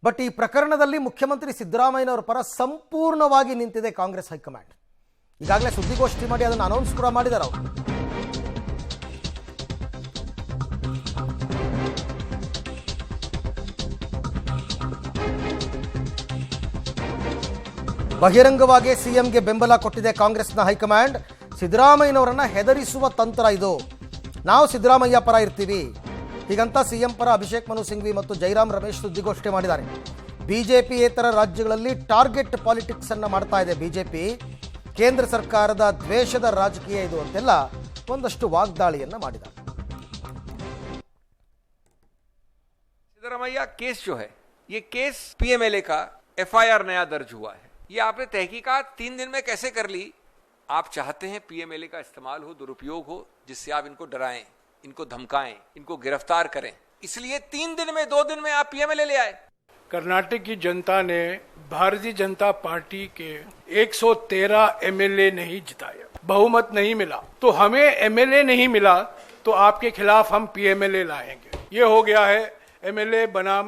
But ಈ ಪ್ರಕರಣದಲ್ಲಿ ಮುಖ್ಯಮಂತ್ರಿ ಸಿದ್ದರಾಮಯ್ಯನವರ ಪರ ಸಂಪೂರ್ಣವಾಗಿ ನಿಂತಿದೆ ಕಾಂಗ್ರೆಸ್ ಹೈಕಮಾಂಡ್. ಈಗಾಗಲೇ ಸುದ್ದಿಗೋಷ್ಠಿ ಮಾಡಿ ಅದನ್ನು ಅನೌನ್ಸ್ ಕೂಡ ಮಾಡಿದ್ದಾರೆ ಅವರು. ಬಹಿರಂಗವಾಗಿ ಸಿಎಂಗೆ ಬೆಂಬಲ ಕೊಟ್ಟಿದೆ ಕಾಂಗ್ರೆಸ್ನ ಹೈಕಮಾಂಡ್. ಸಿದ್ದರಾಮಯ್ಯನವರನ್ನ ಹೆದರಿಸುವ ತಂತ್ರ ಇದು. ನಾವು ಸಿದ್ದರಾಮಯ್ಯ ಪರ ಇರ್ತೀವಿ ಹೀಗಂತ ಸಿಎಂ ಪರ ಅಭಿಷೇಕ್ ಮನು ಸಿಂಘ್ವಿ ಮತ್ತು ಜೈರಾಮ್ ರಮೇಶ್ ಸುದ್ದಿಗೋಷ್ಠಿ ಮಾಡಿದ್ದಾರೆ. ಬಿಜೆಪಿಯೇತರ ರಾಜ್ಯಗಳಲ್ಲಿ ಟಾರ್ಗೆಟ್ ಪಾಲಿಟಿಕ್ಸ್ ಅನ್ನು ಮಾಡ್ತಾ ಇದೆ ಬಿಜೆಪಿ. ಕೇಂದ್ರ ಸರ್ಕಾರದ ದ್ವೇಷದ ರಾಜಕೀಯ ಇದು ಅಂತೆಲ್ಲ ಒಂದಷ್ಟು ವಾಗ್ದಾಳಿಯನ್ನ ಮಾಡಿದ್ದಾರೆ. सिद्धरामैया केस जो है ये केस पीएमएलए का एफआईआर नया दर्ज हुआ है. ये आपने तहकीकात 3 दिन में कैसे कर ली? आप चाहते हैं पीएमएलए का इस्तेमाल हो, दुरुपयोग हो, जिससे आप इनको डराएं, इनको धमकाएं, इनको गिरफ्तार करें. इसलिए 3 दिन में 2 दिन में आप पीएमएलए ले आए. कर्नाटक की जनता ने भारतीय जनता पार्टी के 113 एमएलए नहीं जिताया, बहुमत नहीं मिला. तो हमें एमएलए नहीं मिला तो आपके खिलाफ हम पीएमएलए लाएंगे. ये हो गया है एमएलए बनाम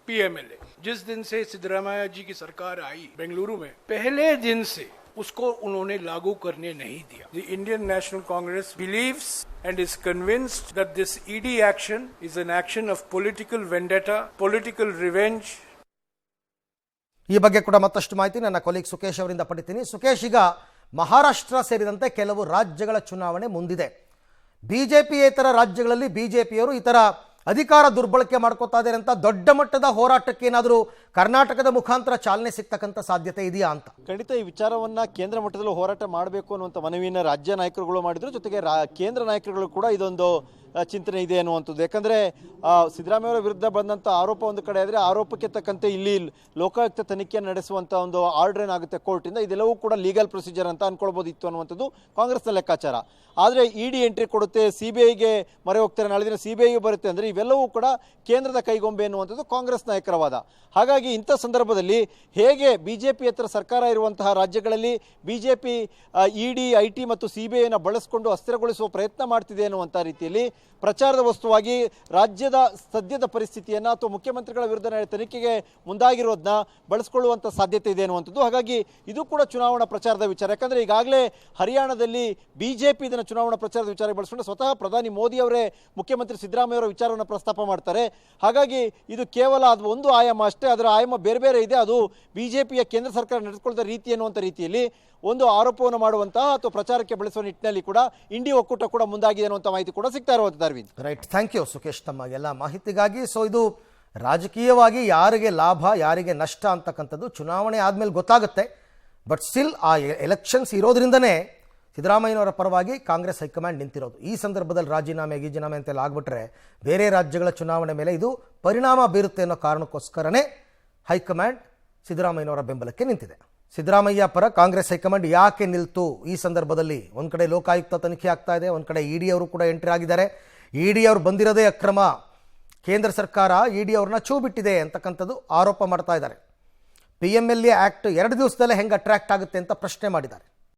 पीएमएलए. जिस दिन से सिद्धरामैया जी की सरकार आई बेंगलुरु में, पहले दिन से उसको उन्होंने लागू करने नहीं दिया. The Indian National Congress believes and is convinced that this ED action is an action of political vendetta, political revenge. ಈ ಬಗ್ಗೆ ಕೂಡ ಮತ್ತಷ್ಟು ಮಾಹಿತಿ ನನ್ನ ಕೊಲೀಗ್ ಸುಕೇಶ್ ಅವರಿಂದ ಪಡಿತೀನಿ. ಸುಕೇಶ್, ಈಗ ಮಹಾರಾಷ್ಟ್ರ ಸೇರಿದಂತೆ ಕೆಲವು ರಾಜ್ಯಗಳ ಚುನಾವಣೆ ಮುಂದಿದೆ. ಬಿಜೆಪಿಯೇತರ ರಾಜ್ಯಗಳಲ್ಲಿ ಬಿಜೆಪಿಯವರು ಈ ಥರ ಅಧಿಕಾರ ದುರ್ಬಳಕೆ ಮಾಡ್ಕೋತಾ ಇದ್ದಾರೆ ಅಂತ ದೊಡ್ಡ ಮಟ್ಟದ ಹೋರಾಟಕ್ಕೆ ಏನಾದರೂ ಕರ್ನಾಟಕದ ಮುಖಾಂತರ ಚಾಲನೆ ಸಿಗ್ತಕ್ಕಂಥ ಸಾಧ್ಯತೆ ಇದೆಯಾ ಅಂತ? ಖಂಡಿತ ಈ ವಿಚಾರವನ್ನ ಕೇಂದ್ರ ಮಟ್ಟದಲ್ಲಿ ಹೋರಾಟ ಮಾಡಬೇಕು ಅನ್ನುವಂಥ ಮನವಿಯನ್ನು ರಾಜ್ಯ ನಾಯಕರುಗಳು ಮಾಡಿದ್ರು. ಜೊತೆಗೆ ಕೇಂದ್ರ ನಾಯಕರುಗಳು ಕೂಡ ಇದೊಂದು ಚಿಂತನೆ ಇದೆ ಅನ್ನುವಂಥದ್ದು. ಯಾಕಂದರೆ ಸಿದ್ದರಾಮಯ್ಯ ಅವರ ವಿರುದ್ಧ ಬಂದಂಥ ಆರೋಪ ಒಂದು ಕಡೆ ಆದರೆ, ಆರೋಪಕ್ಕೆ ತಕ್ಕಂತೆ ಇಲ್ಲಿ ಲೋಕಾಯುಕ್ತ ತನಿಖೆಯನ್ನು ನಡೆಸುವಂಥ ಒಂದು ಆರ್ಡರ್ ಏನಾಗುತ್ತೆ ಕೋರ್ಟಿಂದ, ಇದೆಲ್ಲವೂ ಕೂಡ ಲೀಗಲ್ ಪ್ರೊಸೀಜರ್ ಅಂತ ಅನ್ಕೊಳ್ಬೋದಿತ್ತು ಅನ್ನುವಂಥದ್ದು ಕಾಂಗ್ರೆಸ್ನ ಲೆಕ್ಕಾಚಾರ. ಆದರೆ ಇಡಿ ಎಂಟ್ರಿ ಕೊಡುತ್ತೆ, ಸಿಬಿಐಗೆ ಮೊರೆ ಹೋಗ್ತಾರೆ, ನಾಳೆ ದಿನ ಸಿಬಿಐಗೆ ಬರುತ್ತೆ ಅಂದರೆ ಇವೆಲ್ಲವೂ ಕೂಡ ಕೇಂದ್ರದ ಕೈಗೊಂಬೆ ಎನ್ನುವಂಥದ್ದು ಕಾಂಗ್ರೆಸ್ ನಾಯಕರ ವಾದ. ಹಾಗಾಗಿ ಇಂಥ ಸಂದರ್ಭದಲ್ಲಿ ಹೇಗೆ ಬಿಜೆಪಿಯೇತರ ಸರ್ಕಾರ ಇರುವಂತಹ ರಾಜ್ಯಗಳಲ್ಲಿ ಬಿಜೆಪಿ ಇಡಿ, ಐಟಿ ಮತ್ತು ಸಿಬಿಐನ ಬಳಸಿಕೊಂಡು ಅಸ್ಥಿರಗೊಳಿಸುವ ಪ್ರಯತ್ನ ಮಾಡ್ತಿದೆ ಅನ್ನುವಂಥ ರೀತಿಯಲ್ಲಿ ಪ್ರಚಾರದ ವಸ್ತುವಾಗಿ ರಾಜ್ಯದ ಸದ್ಯದ ಪರಿಸ್ಥಿತಿಯನ್ನು ಅಥವಾ ಮುಖ್ಯಮಂತ್ರಿಗಳ ವಿರುದ್ಧ ತನಿಖೆಗೆ ಮುಂದಾಗಿರೋದನ್ನ ಬಳಸಿಕೊಳ್ಳುವಂಥ ಸಾಧ್ಯತೆ ಇದೆ ಅನ್ನುವಂಥದ್ದು. ಹಾಗಾಗಿ ಇದು ಕೂಡ ಚುನಾವಣಾ ಪ್ರಚಾರದ ವಿಚಾರ. ಯಾಕಂದರೆ ಈಗಾಗಲೇ ಹರಿಯಾಣದಲ್ಲಿ ಬಿಜೆಪಿ ಇದನ್ನು ಚುನಾವಣಾ ಪ್ರಚಾರದ ವಿಚಾರಕ್ಕೆ ಬಳಸಿಕೊಂಡು ಸ್ವತಃ ಪ್ರಧಾನಿ ಮೋದಿ ಅವರೇ ಮುಖ್ಯಮಂತ್ರಿ ಸಿದ್ದರಾಮಯ್ಯ ಅವರ ವಿಚಾರವನ್ನು ಪ್ರಸ್ತಾಪ ಮಾಡ್ತಾರೆ. ಹಾಗಾಗಿ ಇದು ಕೇವಲ ಅದು ಒಂದು ಆಯಾಮ ಅಷ್ಟೇ, ಅದರ ಆಯಾಮ ಬೇರೆ ಬೇರೆ ಇದೆ. ಅದು ಬಿಜೆಪಿಯ ಕೇಂದ್ರ ಸರ್ಕಾರ ನಡೆದುಕೊಳ್ಳದ ರೀತಿ ಅನ್ನುವಂಥ ರೀತಿಯಲ್ಲಿ ಒಂದು ಆರೋಪವನ್ನು ಮಾಡುವಂತಹ ಅಥವಾ ಪ್ರಚಾರಕ್ಕೆ ಬಳಸುವ ನಿಟ್ಟಿನಲ್ಲಿ ಕೂಡ ಇಂಡಿ ಒಕ್ಕೂಟ ಕೂಡ ಮುಂದಾಗಿದೆ ಅನ್ನುವಂಥ ಮಾಹಿತಿ ಕೂಡ ಸಿಗ್ತಾ ಇರುವಂಥದ್ದು. Arvind, right, thank you Sukesh ತಮ್ಮ ಎಲ್ಲ ಮಾಹಿತಿಗಾಗಿ. ಸೊ ಇದು ರಾಜಕೀಯವಾಗಿ ಯಾರಿಗೆ ಲಾಭ ಯಾರಿಗೆ ನಷ್ಟ ಅಂತಕ್ಕಂಥದ್ದು ಚುನಾವಣೆ ಆದಮೇಲೆ ಗೊತ್ತಾಗುತ್ತೆ. ಬಟ್ ಸ್ಟಿಲ್ ಆ ಎಲೆಕ್ಷನ್ಸ್ ಇರೋದ್ರಿಂದನೇ ಸಿದ್ದರಾಮಯ್ಯನವರ ಪರವಾಗಿ ಕಾಂಗ್ರೆಸ್ ಹೈಕಮಾಂಡ್ ನಿಂತಿರೋದು. ಈ ಸಂದರ್ಭದಲ್ಲಿ ರಾಜೀನಾಮೆ ಅಂತೆಲ್ಲ ಆಗ್ಬಿಟ್ರೆ ಬೇರೆ ರಾಜ್ಯಗಳ ಚುನಾವಣೆ ಮೇಲೆ ಇದು ಪರಿಣಾಮ ಬೀರುತ್ತೆ ಅನ್ನೋ ಕಾರಣಕ್ಕೋಸ್ಕರನೇ ಹೈಕಮಾಂಡ್ ಸಿದ್ದರಾಮಯ್ಯನವರ ಬೆಂಬಲಕ್ಕೆ ನಿಂತಿದೆ. ಸಿದ್ದರಾಮಯ್ಯ ಪರ ಕಾಂಗ್ರೆಸ್ ಹೈಕಮಾಂಡ್ ಯಾಕೆ ನಿಲ್ತು ಈ ಸಂದರ್ಭದಲ್ಲಿ? ಒಂದು ಕಡೆ ಲೋಕಾಯುಕ್ತ ತನಿಖೆ ಆಗ್ತಾ ಇದೆ, ಒಂದು ಕಡೆ ಇಡಿ ಅವರು ಕೂಡ ಎಂಟ್ರಿ ಆಗಿದ್ದಾರೆ. ಇಡಿ ಅವರು ಬಂದಿರೋದೇ ಅಕ್ರಮ, ಕೇಂದ್ರ ಸರ್ಕಾರ ಇಡಿ ಅವ್ರನ್ನ ಛೂ ಬಿಟ್ಟಿದೆ ಅಂತಕ್ಕಂಥದ್ದು ಆರೋಪ ಮಾಡ್ತಾ ಇದ್ದಾರೆ. PMLA ಆ್ಯಕ್ಟ್ 2 ದಿವಸದಲ್ಲೇ ಹೆಂಗೆ ಅಟ್ರಾಕ್ಟ್ ಆಗುತ್ತೆ ಅಂತ ಪ್ರಶ್ನೆ ಮಾಡಿದ್ದಾರೆ.